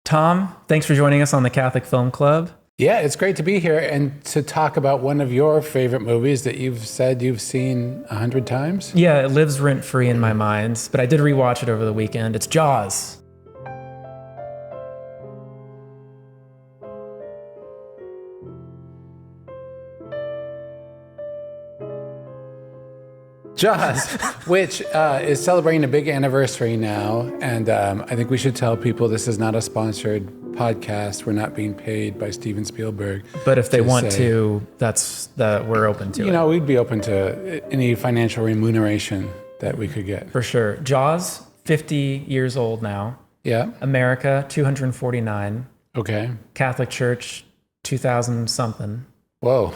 Tom, thanks for joining us on the Catholic Film Club. Yeah, it's great to be here and to talk about one of your favorite movies that you've said you've seen 100 times. Yeah, it lives rent-free in my mind, but I did rewatch it over the weekend. It's Jaws. Jaws, which is celebrating a big anniversary now. And I think we should tell people this is not a sponsored podcast. We're not being paid by Steven Spielberg. But if they want to, we're open to it. You know, we'd be open to any financial remuneration that we could get. For sure. Jaws, 50 years old now. Yeah. America, 249. Okay. Catholic Church, 2000 something. Whoa.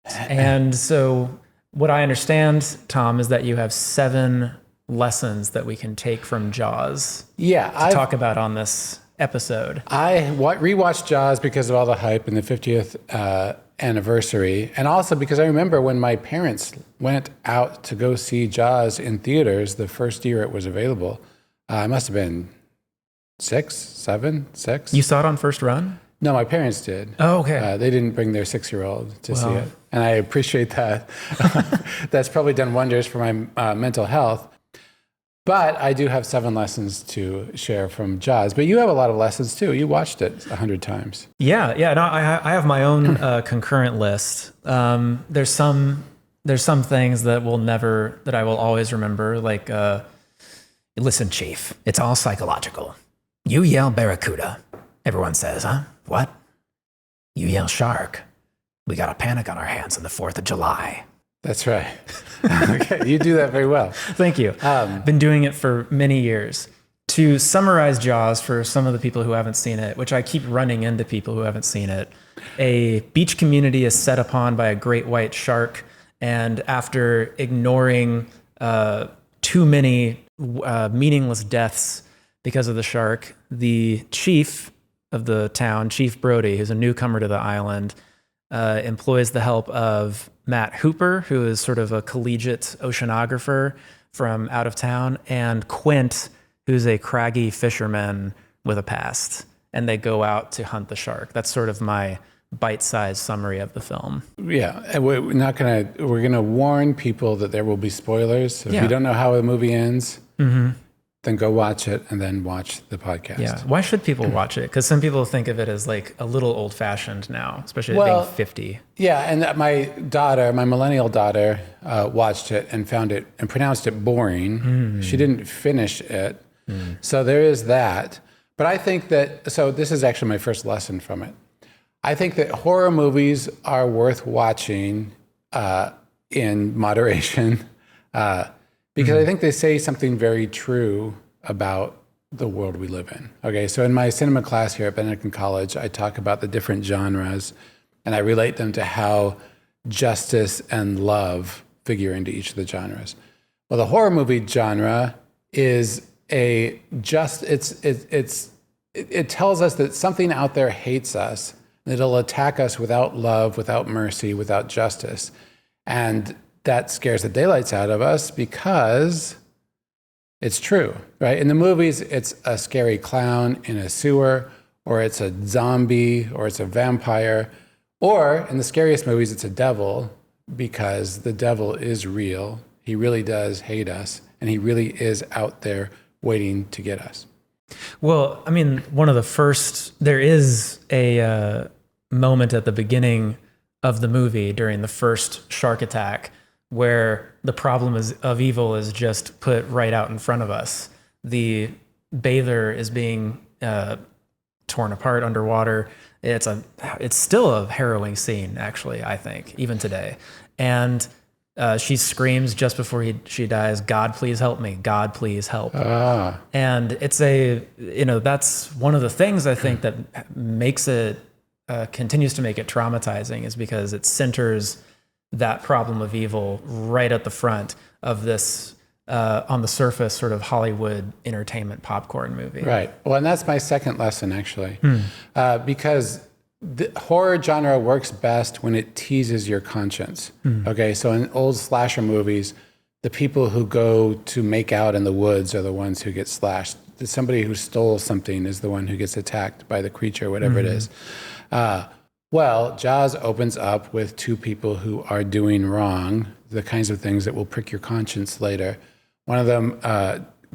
And so what I understand, Tom, is that you have 7 lessons that we can take from Jaws. Yeah. To talk about on this episode. I rewatched Jaws because of all the hype and the 50th anniversary. And also because I remember when my parents went out to go see Jaws in theaters the first year it was available. I must have been 6. You saw it on first run? No, my parents did. Oh, okay. They didn't bring their 6-year-old to see it. And I appreciate that. That's probably done wonders for my mental health. But I do have 7 lessons to share from Jaws. But you have a lot of lessons too. You watched it 100 times. Yeah. No, I have my own concurrent list. There's some things that I will always remember. Like, listen, Chief, it's all psychological. You yell barracuda. Everyone says, huh? What? You yell shark. We got a panic on our hands on the 4th of July. That's right. Okay, you do that very well. Thank you. Been doing it for many years. To summarize Jaws for some of the people who haven't seen it, which I keep running into people who haven't seen it, a beach community is set upon by a great white shark, and after ignoring too many meaningless deaths because of the shark, the chief of the town, Chief Brody, who's a newcomer to the island, employs the help of Matt Hooper, who is sort of a collegiate oceanographer from out of town, and Quint, who's a craggy fisherman with a past. And they go out to hunt the shark. That's sort of my bite-sized summary of the film. Yeah, and we're gonna warn people that there will be spoilers. So if you don't know how the movie ends, then go watch it and then watch the podcast. Yeah. Why should people watch it? Because some people think of it as like a little old-fashioned now, especially being 50. Yeah, and my millennial daughter, watched it and found it and pronounced it boring. She didn't finish it. So there is that. But I think so this is actually my first lesson from it. I think that horror movies are worth watching in moderation. Because I think they say something very true about the world we live in. Okay, so in my cinema class here at Benedictine College, I talk about the different genres, and I relate them to how justice and love figure into each of the genres. Well, the horror movie genre is it tells us that something out there hates us, and it'll attack us without love, without mercy, without justice. And that scares the daylights out of us because it's true, right? In the movies, it's a scary clown in a sewer, or it's a zombie, or it's a vampire, or in the scariest movies, it's a devil, because the devil is real. He really does hate us, and he really is out there waiting to get us. Well, I mean, there is a moment at the beginning of the movie during the first shark attack where the problem of evil is just put right out in front of us. The bather is being torn apart underwater. It's still a harrowing scene, actually, I think, even today. And she screams just before she dies, "God, please help me. God, please help." And it's that's one of the things I think that makes it, continues to make it traumatizing, is because it centers that problem of evil right at the front of this, on the surface, sort of Hollywood entertainment popcorn movie. Right. Well, and that's my second lesson, actually, because the horror genre works best when it teases your conscience. Okay, so in old slasher movies, the people who go to make out in the woods are the ones who get slashed. somebody who stole something is the one who gets attacked by the creature, whatever it is. Well, Jaws opens up with two people who are doing wrong, the kinds of things that will prick your conscience later. One of them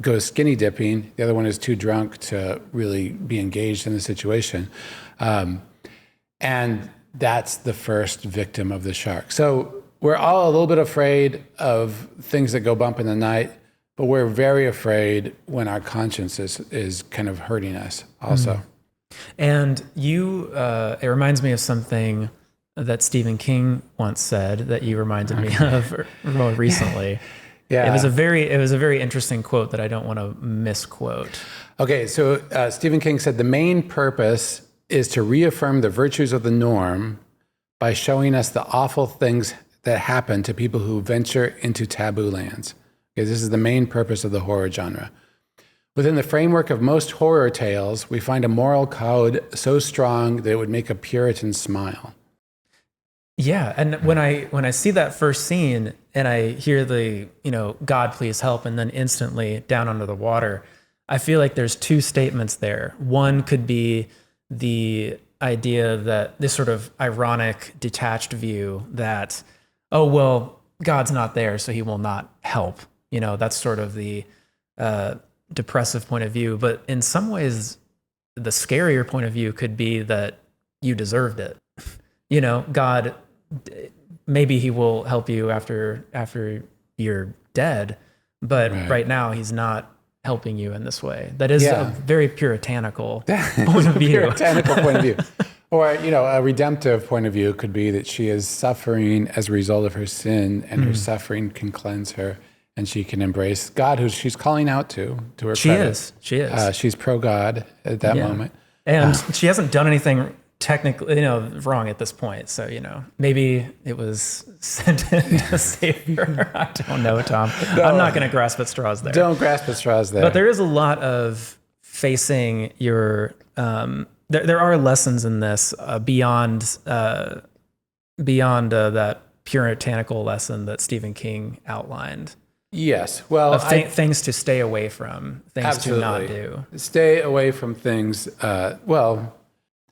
goes skinny dipping. The other one is too drunk to really be engaged in the situation. And that's the first victim of the shark. So we're all a little bit afraid of things that go bump in the night, but we're very afraid when our conscience is kind of hurting us also. And it reminds me of something that Stephen King once said that you reminded me of more recently. Yeah. It was a very interesting quote that I don't want to misquote. Okay, so Stephen King said the main purpose is to reaffirm the virtues of the norm by showing us the awful things that happen to people who venture into taboo lands. Okay, this is the main purpose of the horror genre. Within the framework of most horror tales, we find a moral code so strong that it would make a Puritan smile. Yeah, and when I see that first scene and I hear the, God please help, and then instantly down under the water, I feel like there's two statements there. One could be the idea that this sort of ironic, detached view that, oh, well, God's not there, so he will not help. That's sort of the depressive point of view. But in some ways, the scarier point of view could be that you deserved it. God, maybe he will help you after you're dead, but right now he's not helping you in this way. That is a very puritanical point of view. Puritanical point of view. Or, a redemptive point of view could be that she is suffering as a result of her sin, and her suffering can cleanse her, and she can embrace God, who she's calling out to her credit. She is. She's pro-God at that moment. And she hasn't done anything technically, wrong at this point. So, maybe it was sent in to save her. I don't know, Tom. No, I'm not going to grasp at straws there. Don't grasp at straws there. But there is a lot of facing your, there are lessons in this beyond that puritanical lesson that Stephen King outlined. Yes. Well, things to stay away from, things absolutely. to not do. Stay away from things.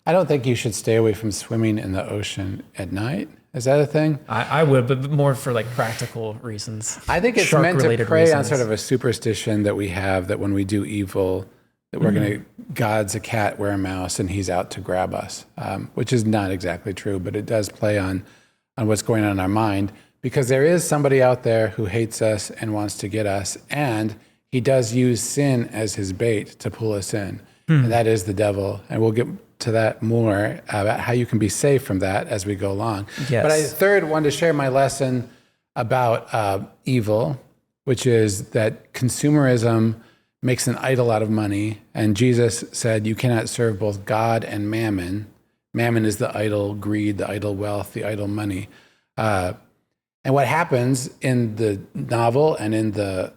I don't think you should stay away from swimming in the ocean at night. Is that a thing? I would, but more for like practical reasons. I think it's meant to prey on sort of a superstition that we have that when we do evil, that we're going to, God's a cat, we're a mouse, and he's out to grab us, which is not exactly true, but it does play on what's going on in our mind, because there is somebody out there who hates us and wants to get us, and he does use sin as his bait to pull us in, and that is the devil. And we'll get to that more about how you can be safe from that as we go along. Yes. But I third wanted to share my lesson about evil, which is that consumerism makes an idol out of money. And Jesus said, you cannot serve both God and mammon. Mammon is the idol greed, the idol wealth, the idol money. And what happens in the novel and in the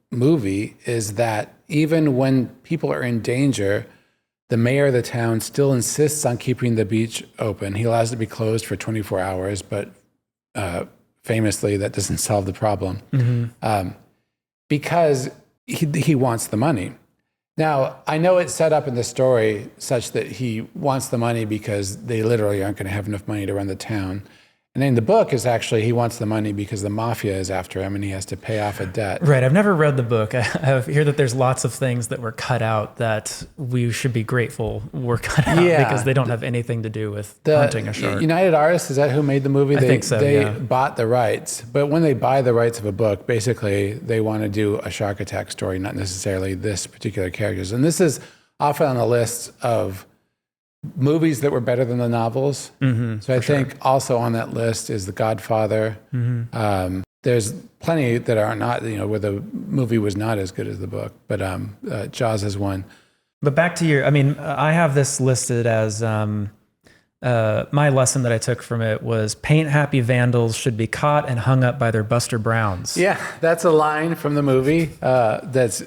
movie is that even when people are in danger, the mayor of the town still insists on keeping the beach open. He allows it to be closed for 24 hours, but famously, that doesn't solve the problem because he wants the money. Now, I know it's set up in the story such that he wants the money because they literally aren't going to have enough money to run the town. And in the book is actually he wants the money because the mafia is after him and he has to pay off a debt. Right. I've never read the book. I hear that there's lots of things that were cut out that we should be grateful were cut out because they don't have anything to do with hunting a shark. United Artists, is that who made the movie? I think so, They bought the rights. But when they buy the rights of a book, basically they want to do a shark attack story, not necessarily this particular characters. And this is often on the list of movies that were better than the novels. So I think also on that list is The Godfather. There's plenty that are not, where the movie was not as good as the book, but Jaws is one. But back to I have this listed as my lesson that I took from it was paint-happy vandals should be caught and hung up by their Buster Browns. Yeah, that's a line from the movie that's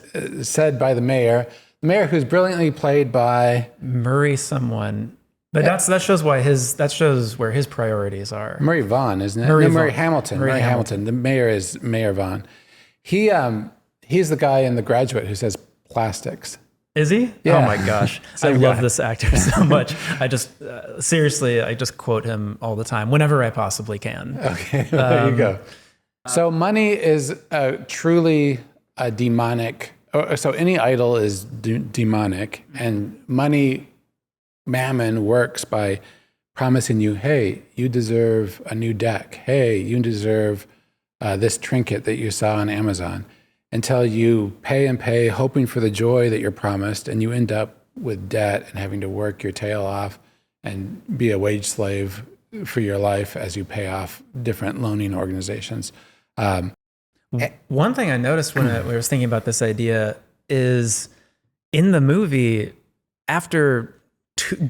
said by the mayor. The mayor, who's brilliantly played by Murray someone, but that shows where his priorities are. Murray Vaughn, isn't it? Murray Hamilton. Murray Hamilton. The mayor is Mayor Vaughn. He's the guy in The Graduate who says, plastics. Is he? Yeah. Oh my gosh. I Same love guy. this actor so much. I just, seriously, I just quote him all the time, whenever I possibly can. Okay, there you go. So money is truly a demonic, so any idol is demonic, and money, mammon, works by promising you, hey, you deserve a new deck. Hey, you deserve this trinket that you saw on Amazon, until you pay and pay, hoping for the joy that you're promised, and you end up with debt and having to work your tail off and be a wage slave for your life as you pay off different loaning organizations. One thing I noticed when I was thinking about this idea is in the movie,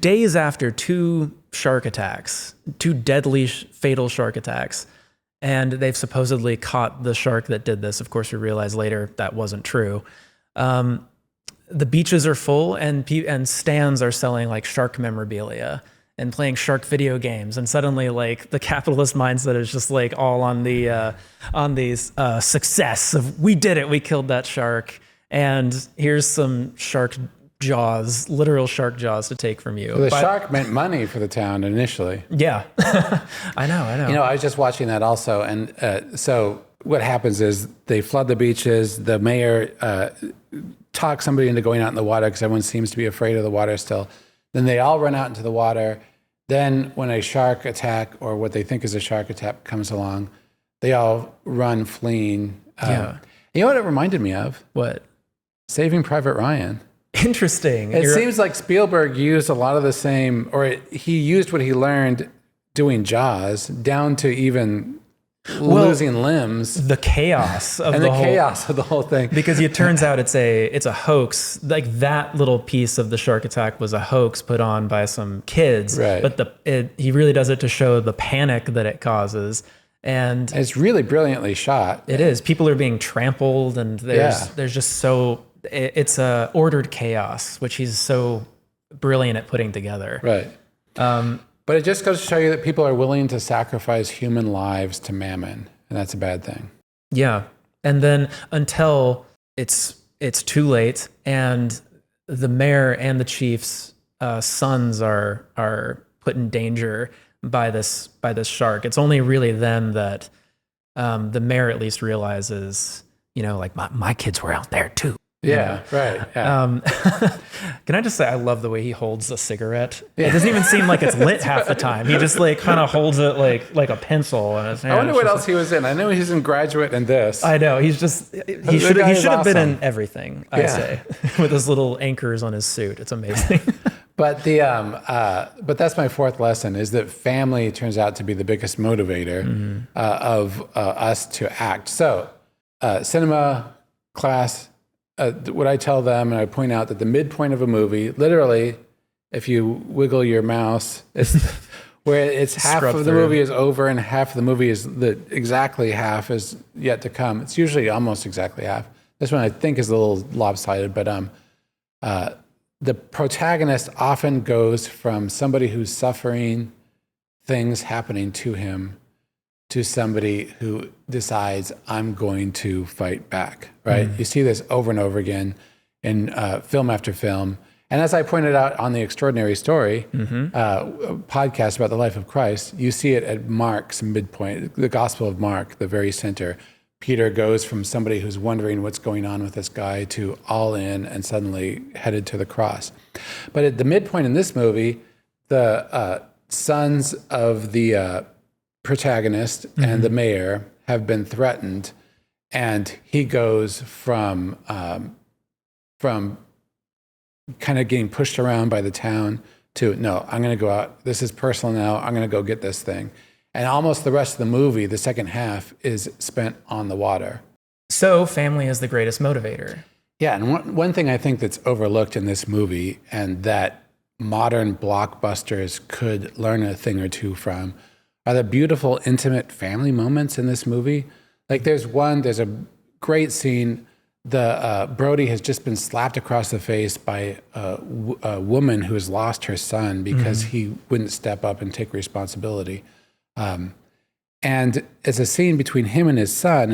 days after two shark attacks, two deadly fatal shark attacks, and they've supposedly caught the shark that did this. Of course, we realize later that wasn't true. The beaches are full, and stands are selling like shark memorabilia and playing shark video games. And suddenly, like, the capitalist mindset is just like all on the success of, we did it, we killed that shark, and here's some shark jaws, literal shark jaws to take from you. The shark meant money for the town initially. Yeah, I know. You know, I was just watching that also, and so what happens is they flood the beaches. The mayor talks somebody into going out in the water because everyone seems to be afraid of the water still. Then they all run out into the water. Then when a shark attack, or what they think is a shark attack, comes along, they all run fleeing. Yeah. You know what it reminded me of? What? Saving Private Ryan. Interesting. It seems like Spielberg used a lot of the same, he used what he learned doing Jaws down to even losing limbs. The chaos of and the chaos of the whole thing. Because it turns out it's a hoax. Like, that little piece of the shark attack was a hoax put on by some kids. Right. But he really does it to show the panic that it causes. And it's really brilliantly shot. It is. People are being trampled, and there's just it's a ordered chaos, which he's so brilliant at putting together. Right. But it just goes to show you that people are willing to sacrifice human lives to mammon, and that's a bad thing. Yeah. And then until it's too late, and the mayor and the chief's sons are put in danger by this shark. It's only really then that the mayor at least realizes, like, my kids were out there too. Yeah, right. Yeah. Can I just say, I love the way he holds a cigarette. It doesn't even seem like it's lit half the time. He just like kind of holds it like a pencil in his hand. I wonder what else he was in. I know he's in Graduate and this. I know. He's just, he should have been in everything, I say, with his little anchors on his suit. It's amazing. But but that's my fourth lesson, is that family turns out to be the biggest motivator of us to act. So cinema class, what I tell them, and I point out that the midpoint of a movie, literally, if you wiggle your mouse, it's where it's half of the movie is over and half of the movie is exactly half is yet to come. It's usually almost exactly half. This one I think is a little lopsided, but the protagonist often goes from somebody who's suffering things happening to him to somebody who decides, I'm going to fight back, right? You see this over and over again in film after film. And as I pointed out on the Extraordinary Story podcast about the life of Christ, you see it at Mark's midpoint, the Gospel of Mark, the very center. Peter goes from somebody who's wondering what's going on with this guy to all in and suddenly headed to the cross. But at the midpoint in this movie, the sons of the protagonist and the mayor have been threatened, and he goes from kind of getting pushed around by the town to, no, I'm going to go out. This is personal now. I'm going to go get this thing. And almost the rest of the movie, the second half, is spent on the water. So family is the greatest motivator. Yeah, and one thing I think that's overlooked in this movie, and that modern blockbusters could learn a thing or two from, are the beautiful, intimate family moments in this movie. Like there's a great scene. The Brody has just been slapped across the face by a woman who has lost her son because he wouldn't step up and take responsibility. And it's a scene between him and his son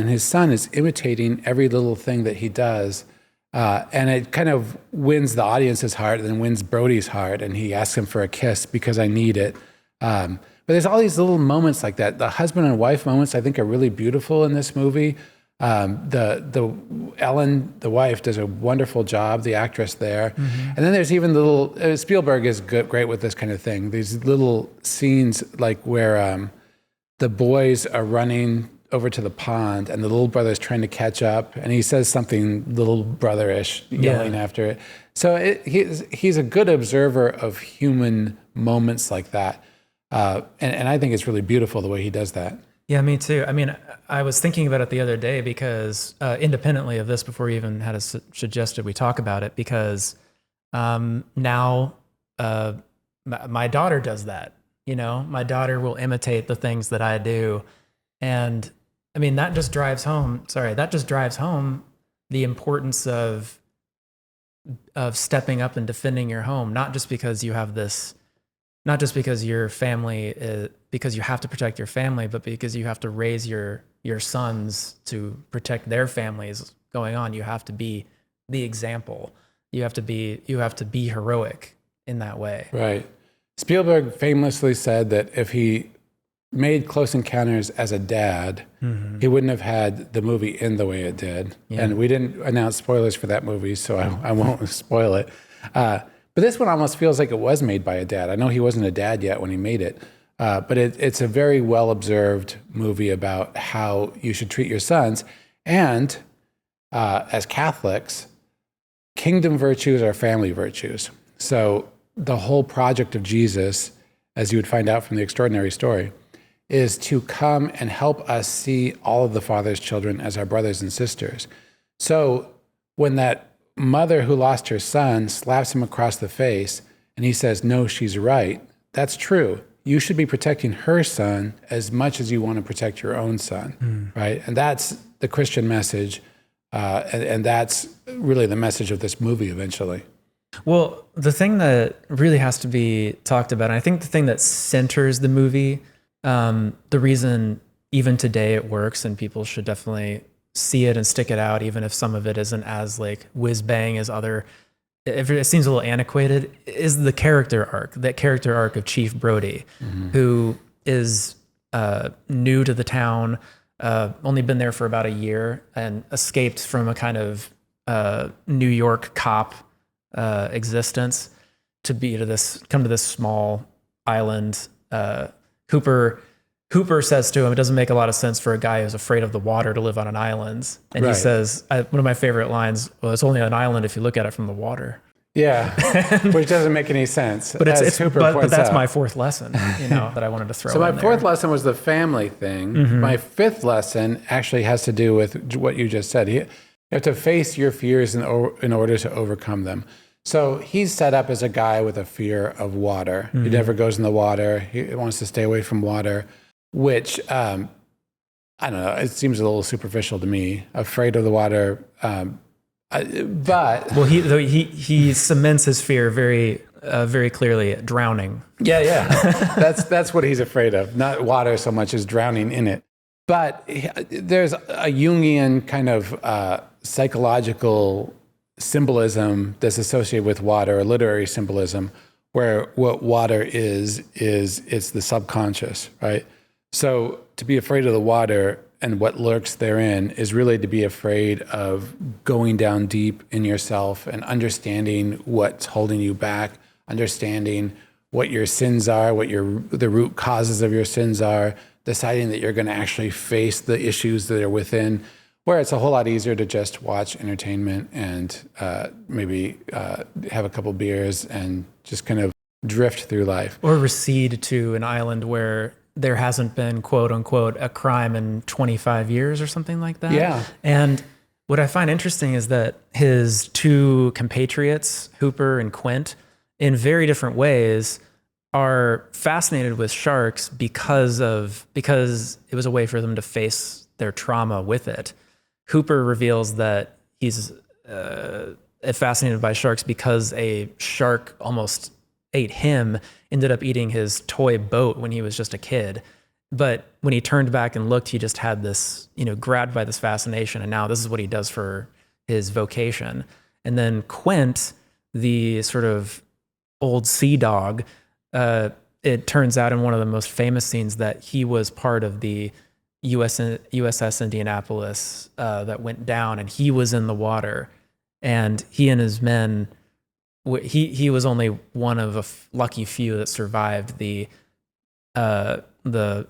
is imitating every little thing that he does And it kind of wins the audience's heart and then wins Brody's heart. And he asks him for a kiss because I need it. But there's all these little moments like that. The husband and wife moments, I think, are really beautiful in this movie. The Ellen, the wife, does a wonderful job, the actress there. Mm-hmm. And then there's even little, Spielberg is great with this kind of thing. These little scenes like where the boys are running over to the pond and the little brother's trying to catch up and he says something little brother-ish, yelling after it. So he's a good observer of human moments like that. And I think it's really beautiful the way he does that. Yeah, me too. I mean, I was thinking about it the other day because independently of this, before we even had suggested we talk about it, because now my daughter does that. You know, my daughter will imitate the things that I do. And I mean, that just drives home the importance of stepping up and defending your home, not just because you have this, not just because your family, because you have to protect your family, but because you have to raise your sons to protect their families going on. You have to be the example. You have to be heroic in that way. Right. Spielberg famously said that if he made Close Encounters as a dad, mm-hmm. he wouldn't have had the movie end the way it did. Yeah. And we didn't announce spoilers for that movie, so I won't spoil it. But this one almost feels like it was made by a dad. I know he wasn't a dad yet when he made it, but it's a very well-observed movie about how you should treat your sons. And as Catholics, kingdom virtues are family virtues. So the whole project of Jesus, as you would find out from the extraordinary story, is to come and help us see all of the Father's children as our brothers and sisters. So when that mother who lost her son slaps him across the face and he says, no, she's right, that's true. You should be protecting her son as much as you want to protect your own son, right? And that's the Christian message, and that's really the message of this movie eventually. Well, the thing that really has to be talked about, and I think the thing that centers the movie, the reason even today it works and people should definitely see it and stick it out, even if some of it isn't as like whiz bang as other, if it seems a little antiquated, is the character arc, that character arc of Chief Brody, mm-hmm. who is new to the town, only been there for about a year and escaped from a kind of New York cop existence to come to this small island. Hooper says to him, it doesn't make a lot of sense for a guy who's afraid of the water to live on an island. And he says, one of my favorite lines, well, it's only an island if you look at it from the water. Yeah, which doesn't make any sense. But but that's my fourth lesson, that I wanted to throw in there. So my fourth lesson was the family thing. Mm-hmm. My fifth lesson actually has to do with what you just said. You have to face your fears in order to overcome them. So he's set up as a guy with a fear of water. Mm-hmm. He never goes in the water. He wants to stay away from water, which, I don't know, it seems a little superficial to me. Afraid of the water, but... Well, he cements his fear very clearly, drowning. Yeah. That's what he's afraid of. Not water so much as drowning in it. But there's a Jungian kind of psychological symbolism that's associated with water, a literary symbolism, where what water is it's the subconscious, right? So to be afraid of the water and what lurks therein is really to be afraid of going down deep in yourself and understanding what's holding you back, understanding what your sins are, what the root causes of your sins are, deciding that you're going to actually face the issues that are within, where it's a whole lot easier to just watch entertainment and maybe have a couple beers and just kind of drift through life. Or recede to an island where there hasn't been, quote unquote, a crime in 25 years or something like that. Yeah. And what I find interesting is that his two compatriots, Hooper and Quint, in very different ways, are fascinated with sharks because it was a way for them to face their trauma with it. Hooper reveals that he's fascinated by sharks because a shark almost ate him, ended up eating his toy boat when he was just a kid. But when he turned back and looked, he just had this, grabbed by this fascination. And now this is what he does for his vocation. And then Quint, the sort of old sea dog, it turns out in one of the most famous scenes that he was part of the USS Indianapolis that went down, and he was in the water, and he and his men, he was only one of a lucky few that survived the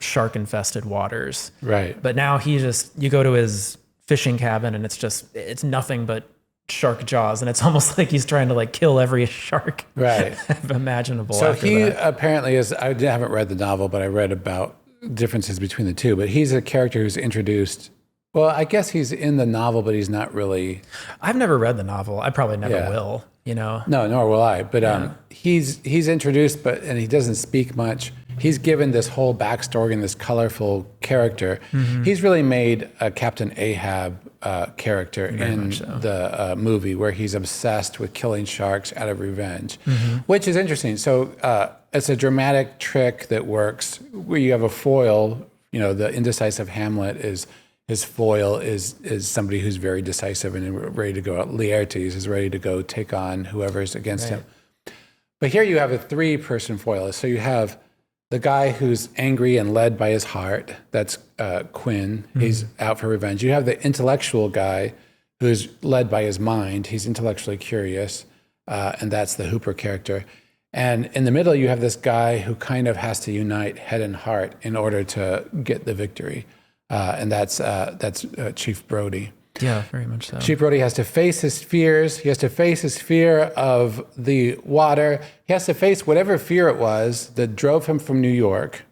shark infested waters. Right. But now you go to his fishing cabin and it's nothing but shark jaws, and it's almost like he's trying to like kill every shark Right. imaginable. So after he that. apparently is, I haven't read the novel, but I read about differences between the two, but he's a character who's introduced. Well, I guess he's in the novel, but he's not really. I've never read the novel. I probably never Yeah. will, you know? No, nor will I. But he's introduced, and he doesn't speak much. He's given this whole backstory and this colorful character. Mm-hmm. He's really made a Captain Ahab character in the movie, where he's obsessed with killing sharks out of revenge, which is interesting. So it's a dramatic trick that works where you have a foil. You know, the indecisive Hamlet is. His foil is somebody who's very decisive and ready to go out. Laertes is ready to go take on whoever's against him. But here you have a 3-person foil. So you have the guy who's angry and led by his heart. That's Quinn. He's out for revenge. You have the intellectual guy who's led by his mind. He's intellectually curious, and that's the Hooper character. And in the middle, you have this guy who kind of has to unite head and heart in order to get the victory. And that's Chief Brody. Yeah, very much so. Chief Brody has to face his fears. He has to face his fear of the water. He has to face whatever fear it was that drove him from New York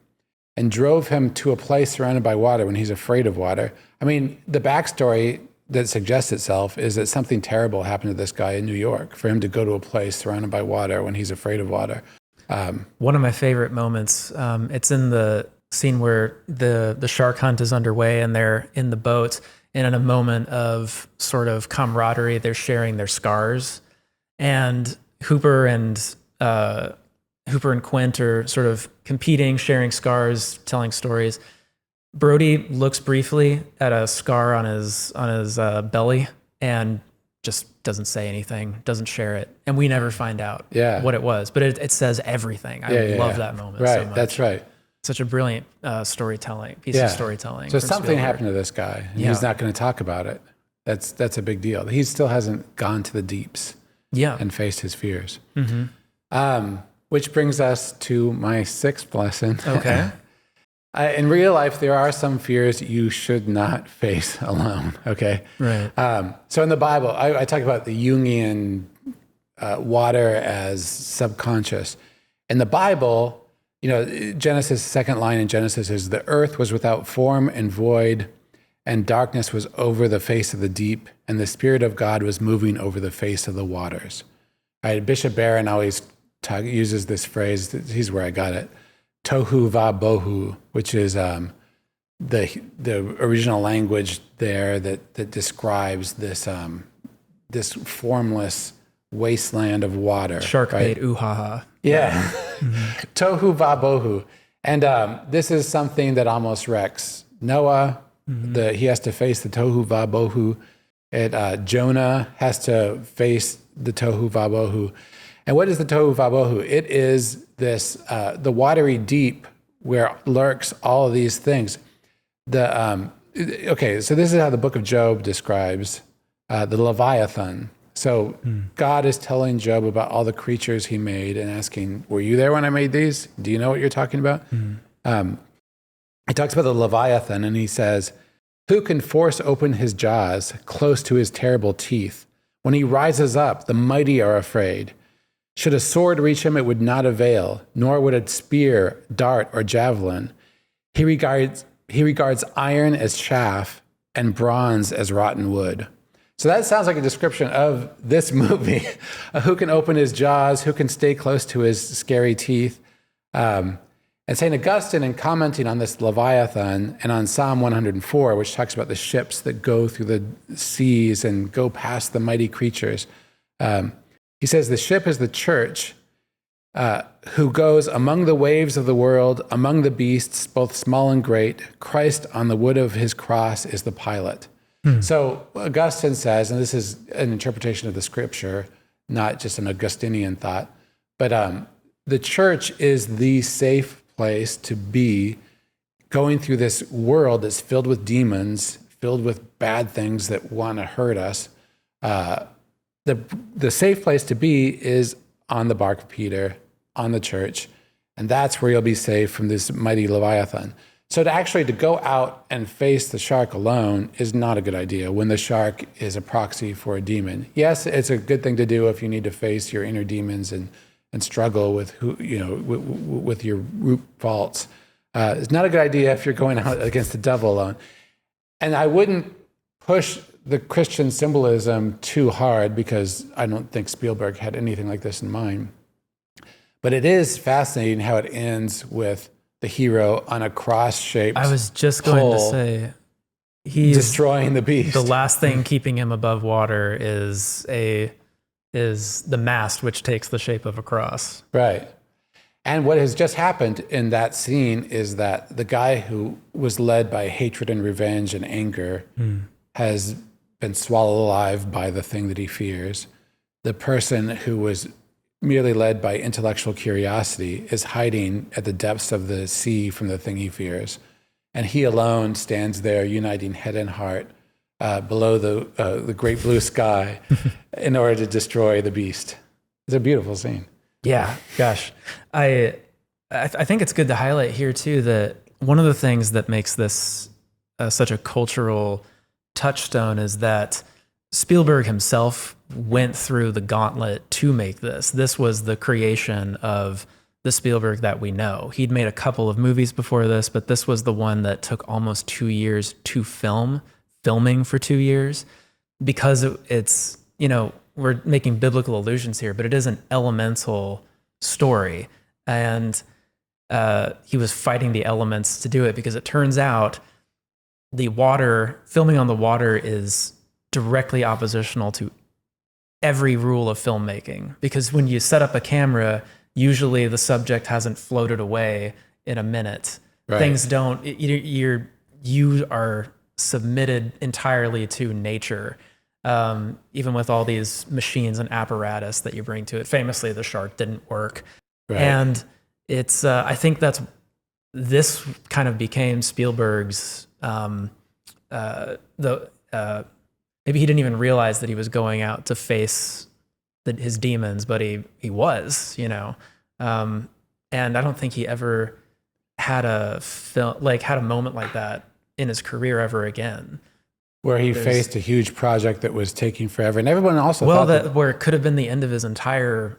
and drove him to a place surrounded by water when he's afraid of water. I mean, the backstory that suggests itself is that something terrible happened to this guy in New York for him to go to a place surrounded by water when he's afraid of water. One of my favorite moments, it's in the scene where the shark hunt is underway and they're in the boat, and in a moment of sort of camaraderie, they're sharing their scars, and Hooper and Quint are sort of competing, sharing scars, telling stories. Brody looks briefly at a scar on his belly and just doesn't say anything, doesn't share it, and we never find out what it was, but it says everything. I love that moment so much. That's right. Such a brilliant piece of storytelling. So something happened to this guy, and he's not going to talk about it. That's a big deal. He still hasn't gone to the deeps and faced his fears. Which brings us to my 6th lesson. Okay. In real life, there are some fears you should not face alone, okay? Right. So in the Bible, I talk about the Jungian water as subconscious. In the Bible, you know, Genesis, second line in Genesis is, the earth was without form and void, and darkness was over the face of the deep, and the Spirit of God was moving over the face of the waters. Right? Bishop Barron always uses this phrase, he's where I got it, tohu va bohu, which is the original language there that describes this this formless wasteland of water. Shark right? bait, ooh ha ha. Yeah. Tohu va bohu. And this is something that almost wrecks Noah. He has to face the tohu va bohu. Jonah has to face the tohu va bohu. And what is the tohu va bohu? It is this the watery deep where lurks all of these things. Okay, so this is how the book of Job describes the Leviathan. So God is telling Job about all the creatures he made and asking, were you there when I made these? Do you know what you're talking about? He talks about the Leviathan, and he says, who can force open his jaws close to his terrible teeth? When he rises up, the mighty are afraid. Should a sword reach him, it would not avail, nor would a spear, dart, or javelin. He regards iron as chaff and bronze as rotten wood. So that sounds like a description of this movie. Who can open his jaws? Who can stay close to his scary teeth? And St. Augustine, in commenting on this Leviathan and on Psalm 104, which talks about the ships that go through the seas and go past the mighty creatures, he says the ship is the church who goes among the waves of the world, among the beasts, both small and great. Christ on the wood of his cross is the pilot. So Augustine says, and this is an interpretation of the scripture, not just an Augustinian thought, but the church is the safe place to be going through this world that's filled with demons, filled with bad things that want to hurt us. The safe place to be is on the bark of Peter, on the church, and that's where you'll be safe from this mighty Leviathan. So to go out and face the shark alone is not a good idea when the shark is a proxy for a demon. Yes, it's a good thing to do if you need to face your inner demons and struggle with with your root faults. It's not a good idea if you're going out against the devil alone. And I wouldn't push the Christian symbolism too hard because I don't think Spielberg had anything like this in mind. But it is fascinating how it ends with the hero on a cross-shaped I was just going to say, he's destroying the beast. The last thing keeping him above water is the mast, which takes the shape of a cross. Right. And what has just happened in that scene is that the guy who was led by hatred and revenge and anger has been swallowed alive by the thing that he fears. The person who was merely led by intellectual curiosity is hiding at the depths of the sea from the thing he fears. And he alone stands there uniting head and heart below the great blue sky in order to destroy the beast. It's a beautiful scene. Yeah, gosh. I think it's good to highlight here too that one of the things that makes this such a cultural touchstone is that Spielberg himself went through the gauntlet to make this. This was the creation of the Spielberg that we know. He'd made a couple of movies before this, but this was the one that took almost 2 years to filming for 2 years, because it's, we're making biblical allusions here, but it is an elemental story. And he was fighting the elements to do it because it turns out filming on the water is directly oppositional to every rule of filmmaking, because when you set up a camera, usually the subject hasn't floated away in a minute. Right. Things don't, you are submitted entirely to nature, even with all these machines and apparatus that you bring to it. Famously, the shark didn't work. Right. And it's, I think this kind of became Spielberg's, maybe he didn't even realize that he was going out to face his demons, but he was, and I don't think he ever had a moment like that in his career ever again, where he faced a huge project that was taking forever, and everyone also thought where it could have been the end of his entire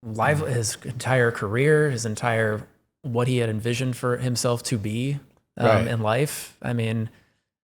life, his entire career, his entire what he had envisioned for himself to be in life. I mean,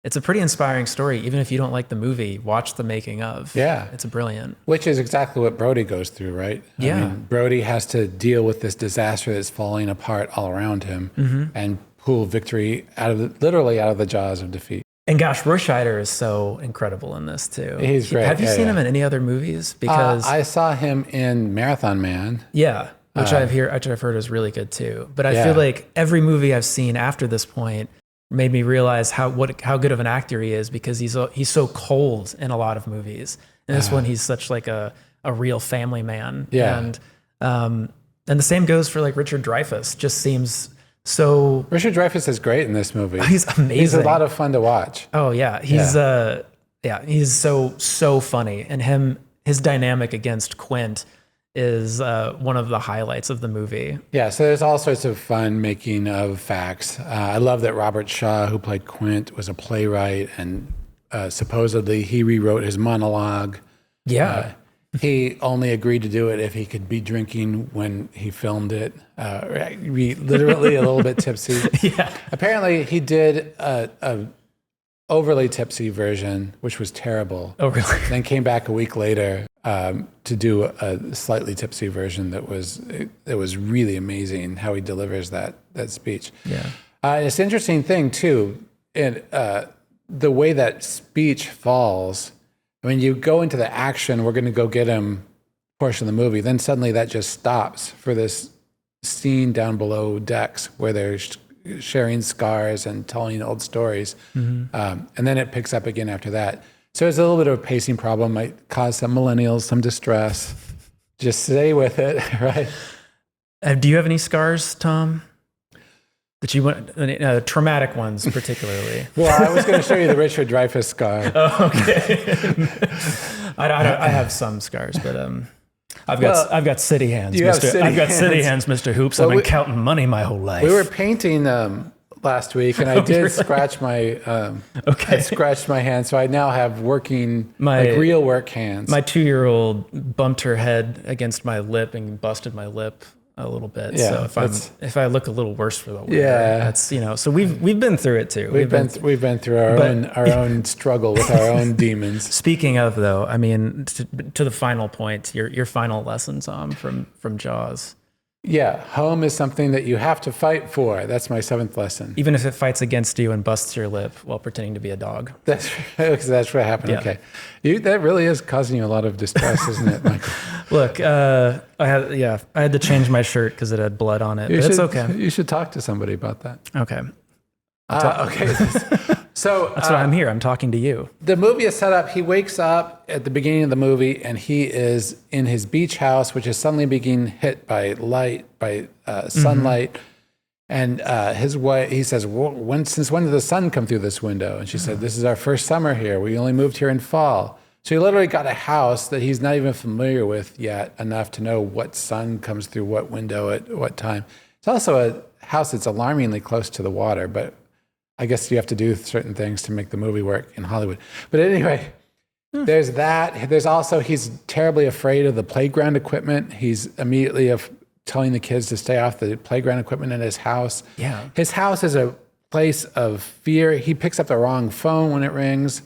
it's a pretty inspiring story. Even if you don't like the movie, watch the making of. Yeah. It's brilliant. Which is exactly what Brody goes through, right? Yeah. I mean, Brody has to deal with this disaster that's falling apart all around him and pull victory literally out of the jaws of defeat. And gosh, Roy Scheider is so incredible in this too. He's great. Have you seen him in any other movies? Because I saw him in Marathon Man. Yeah, which I've heard is really good too. But I feel like every movie I've seen after this point made me realize how good of an actor he is, because he's so cold in a lot of movies. And this one, he's such like a real family man. Yeah. And the same goes for like Richard Dreyfuss. Just seems so. Richard Dreyfuss is great in this movie. He's amazing. He's a lot of fun to watch. Oh yeah, he's so funny, and his dynamic against Quint is one of the highlights of the movie. Yeah, so there's all sorts of fun making of facts. I love that Robert Shaw, who played Quint, was a playwright, and supposedly he rewrote his monologue. Yeah. He only agreed to do it if he could be drinking when he filmed it. Literally a little bit tipsy. Yeah. Apparently he did a overly tipsy version, which was terrible. Oh, really? Then came back a week later to do a slightly tipsy version that was really amazing how he delivers that speech. Yeah. It's an interesting thing too, in the way that speech falls. When you go into the action, we're going to go get him portion of the movie, then suddenly that just stops for this scene down below decks where they're sharing scars and telling old stories. And then it picks up again after that. So there's a little bit of a pacing problem, might cause some millennials some distress. Just stay with it, right? Do you have any scars, Tom? That you want, traumatic ones particularly? Well, I was going to show you the Richard Dreyfuss scar. Oh, okay. I have some scars, but I've got city hands. I've got city hands, Mr. Hoops. Well, I've been counting money my whole life. We were painting last week, and I did really? Scratch my I scratched my hand, so I now have working real work hands. My 2-year-old bumped her head against my lip and busted my lip a little bit. Yeah, so if I look a little worse for the wear, that's so we've been through it too. We've been through our own struggle with our own demons. Speaking of though, I mean to the final point, your final lesson, Tom, from Jaws. Yeah, home is something that you have to fight for. That's my 7th lesson. Even if it fights against you and busts your lip while pretending to be a dog. That's what happened. Yeah. Okay, that really is causing you a lot of distress, isn't it, Michael? Look, I had to change my shirt because it had blood on it. But it's okay. You should talk to somebody about that. Okay. Okay. So that's why I'm here. I'm talking to you. The movie is set up. He wakes up at the beginning of the movie, and he is in his beach house, which is suddenly being hit by sunlight. And his wife, he says, since when did the sun come through this window? And she said, this is our first summer here. We only moved here in fall. So he literally got a house that he's not even familiar with yet enough to know what sun comes through what window at what time. It's also a house that's alarmingly close to the water, but I guess you have to do certain things to make the movie work in Hollywood. But anyway, there's that. There's also, he's terribly afraid of the playground equipment. He's immediately telling the kids to stay off the playground equipment in his house. Yeah. His house is a place of fear. He picks up the wrong phone when it rings.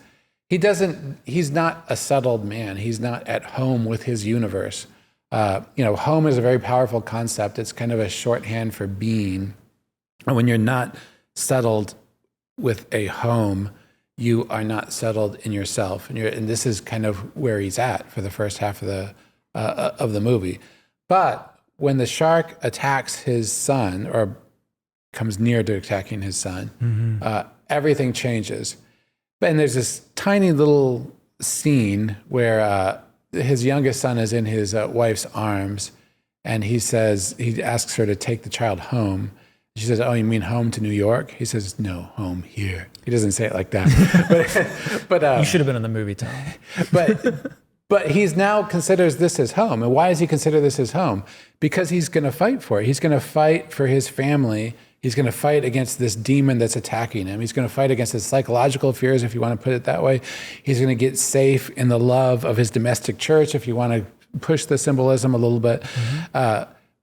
He's not a settled man. He's not at home with his universe. Home is a very powerful concept. It's kind of a shorthand for being. And when you're not settled with a home, you are not settled in yourself, and this is kind of where he's at for the first half of the movie. But when the shark attacks his son, or comes near to attacking his son, everything changes. And there's this tiny little scene where his youngest son is in his wife's arms, and he asks her to take the child home. She says, "Oh, you mean home to New York?" He says, "No, home here." He doesn't say it like that. but you should have been in the movie, Tom. But he's now considers this his home. And why does he consider this his home? Because he's going to fight for it. He's going to fight for his family. He's going to fight against this demon that's attacking him. He's going to fight against his psychological fears, if you want to put it that way. He's going to get safe in the love of his domestic church, if you want to push the symbolism a little bit.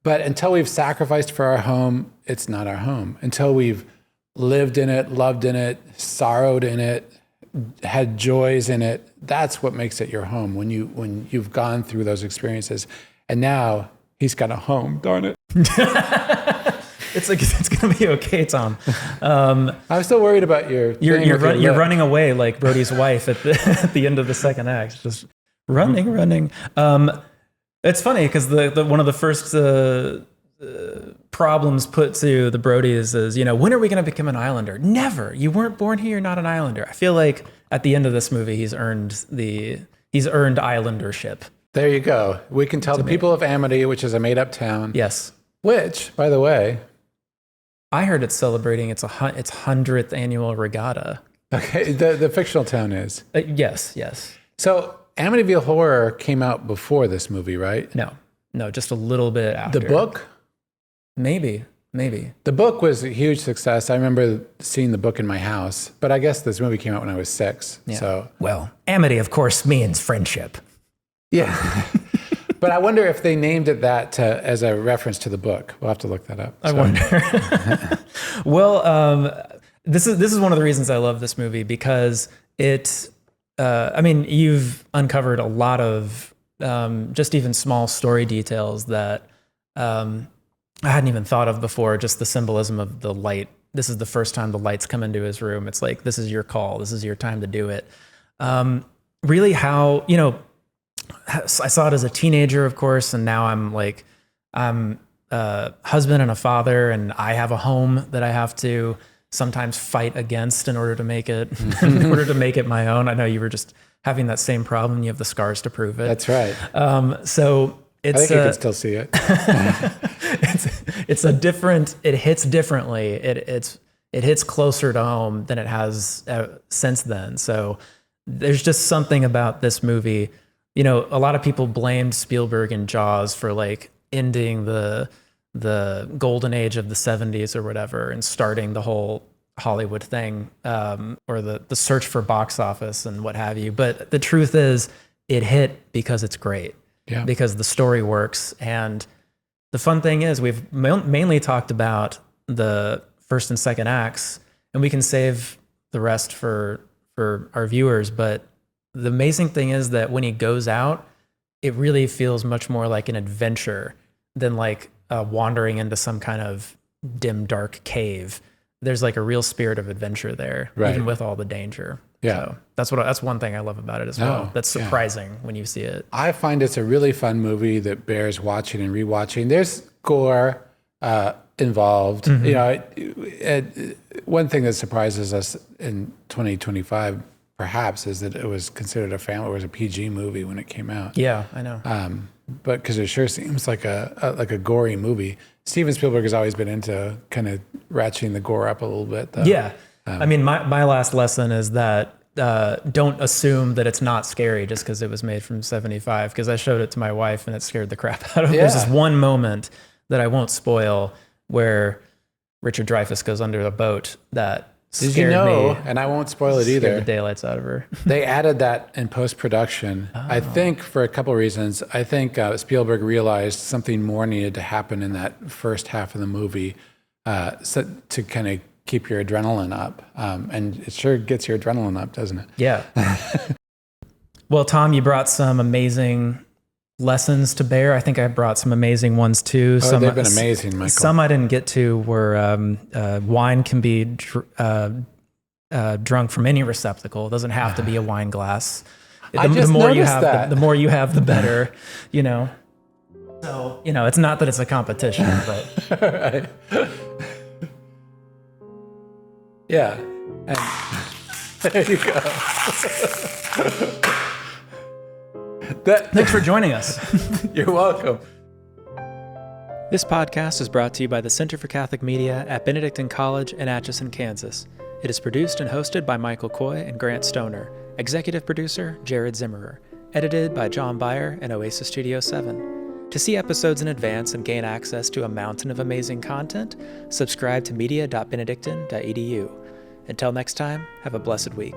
But until we've sacrificed for our home, it's not our home. Until we've lived in it, loved in it, sorrowed in it, had joys in it, that's what makes it your home, when you've gone through those experiences. And now he's got a home, darn it. It's going to be okay, Tom. I'm still worried about you're running away like Brody's wife at the end of the second act, just running. It's funny because the one of the first problems put to the Brodies is, when are we going to become an islander? Never. You weren't born here. You're not an islander. I feel like at the end of this movie, he's earned islandership. There you go. We can tell the people of Amity, which is a made-up town. Yes. Which, by the way, I heard it's celebrating its 100th annual regatta. Okay, the fictional town is. Yes. So Amityville Horror came out before this movie, right? No, just a little bit after. The book? Maybe. The book was a huge success. I remember seeing the book in my house, but I guess this movie came out when I was 6. Yeah. So, well, Amity, of course, means friendship. Yeah. But I wonder if they named it that as a reference to the book. We'll have to look that up. I wonder. Well, this is one of the reasons I love this movie, because it, you've uncovered a lot of just even small story details that I hadn't even thought of before. Just the symbolism of the light. This is the first time the lights come into his room. It's like, this is your call. This is your time to do it. Really how, I saw it as a teenager, of course, and now I'm husband and a father, and I have a home that I have to sometimes fight against in order to make it in order to make it my own. I know you were just having that same problem. You have the scars to prove it. That's right. So it's I think you can still see it. it's a different. It hits differently. It hits closer to home than it has since then. So there's just something about this movie. You know, a lot of people blamed Spielberg and Jaws for like ending the golden age of the 70s or whatever and starting the whole Hollywood thing, or the search for box office and what have you. But the truth is it hit because it's great, because the story works. And the fun thing is we've mainly talked about the first and second acts, and we can save the rest for our viewers. But the amazing thing is that when he goes out, it really feels much more like an adventure than like wandering into some kind of dim, dark cave. There's like a real spirit of adventure there, even with all the danger. Yeah. So that's one thing I love about it as well. That's surprising when you see it. I find it's a really fun movie that bears watching and rewatching. There's gore involved. You know, one thing that surprises us in 2025 perhaps is that it was considered it was a PG movie when it came out. Yeah, I know. But because it sure seems like a gory movie. Steven Spielberg has always been into kind of ratcheting the gore up a little bit, though. Yeah. I mean, my last lesson is that don't assume that it's not scary just because it was made from 75, because I showed it to my wife and it scared the crap out of me. There's this one moment that I won't spoil where Richard Dreyfuss goes under a boat that scared me. And I won't spoil it either. Scared the daylights out of her. They added that in post-production, I think for a couple of reasons. I think Spielberg realized something more needed to happen in that first half of the movie to kind of keep your adrenaline up. And it sure gets your adrenaline up, doesn't it? Yeah. Well, Tom, you brought some amazing lessons to bear. I think I brought some amazing ones too. They've been amazing, Michael. Some I didn't get to were wine can be drunk from any receptacle. It doesn't have to be a wine glass. The more you have, the more you have, the better. You know. So it's not that it's a competition, but right. Yeah. And there you go. Thanks for joining us. You're welcome. This podcast is brought to you by the Center for Catholic Media at Benedictine College in Atchison, Kansas. It is produced and hosted by Michael Coy and Grant Stoner. Executive producer, Jared Zimmerer. Edited by John Byer and Oasis Studio 7. To see episodes in advance and gain access to a mountain of amazing content, subscribe to media.benedictine.edu. Until next time, have a blessed week.